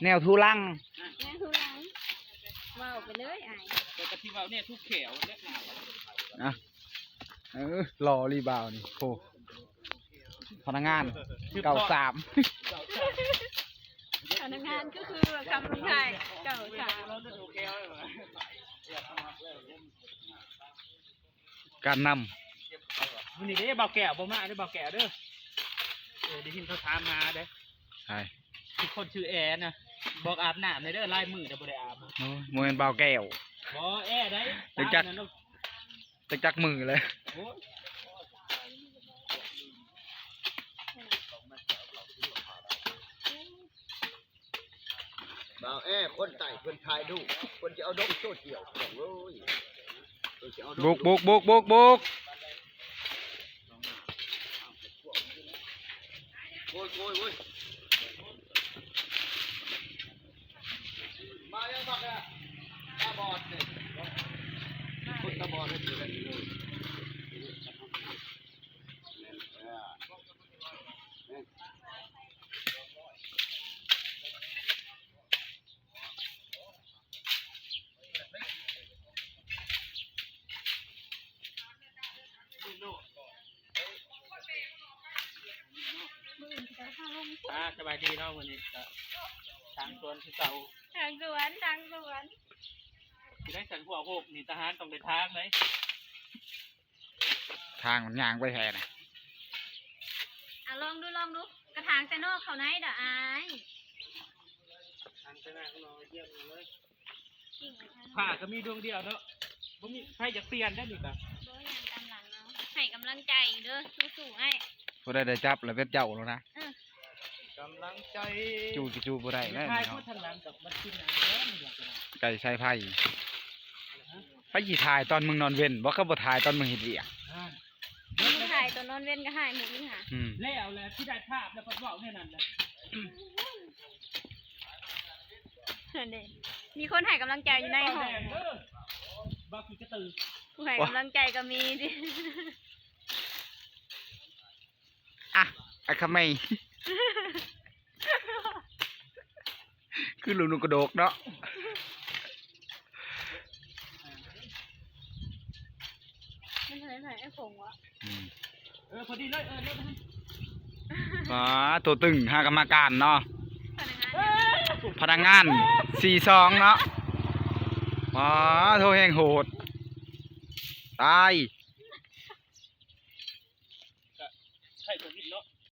แนวทุลังว้าวไปเลยไอ้แต่กะทิว่าวเนี่ยทุกแขวเล็กน้อยนะรอรีบาวนี่โอ้พนักงานเก่า3พนักงานก็คือคำลงไทยเก่าสามการนวันนี้ได้เบาแก้วบ่มาได้เบาแก้วเด้อได้ยินเขาถามมาเด้อใช่ทุกคนชื่อแอนะบอกอาบน้ำเลยเด้อลายมือเด้อบ่ได้อาบโอ้โมเมนต์เบาแก้วบ่แอได้จักมือเลยบ่าวคนไต่คนชายดูคนจะเอาดงโซ่เกี่ยวโอ้ยบุกโอ้ยมายังบักอะตาบอดเนี่ยคนตาบอดเลยสบายดีเนาะวันนี้ทางสวนคือเก่าทางสวนที่ได้สันหัวโขกนี่ทหารต้องได้ทางเลยทางมันยางไปแทนลองดูกระถางแต่นอกเขาไหนเด้อไอ้ทางแต่หน้าเขาน้อยเยี่ยมเลยผ่าก็มีดวงเดียวเนาะบ่มีใครจะเปลี่ยนได้หรือเปล่าบ่ยังตามหลังเนาะให้กำลังใจเด้อสู้ๆไอ้ผู้ได้จับแล้วเป็นเจ้าแล้วนะกำลังใจจูผู้ได้นะใช่พูดทางหลังกับมันกินไก่ใส่ไผ่ไปยี่ถ่ายตอนมึงนอนเว้นบ่เขาบ่ถ่ายตอนมึงเห็นเวียมึงถ่ายตอนนอนเว้นก็หายหมดนี่ค่ะแล้วที่ได้ภาพแล้วก็บอกแค่นั้นแหละมีคนให้กำลังใจอยู่ในห้องบ้ากี่กระตือผู้ให้กำลังใจก็มีดิไอ้ขมิ้นคือลูกกระโดกเนาะไม่ใช่ไอ้ผงวะพอดีเลยตัวตึงหากรรมการเนาะพนักงาน42เนาะโทรแห่งโหดตายใครจะกินเนาะ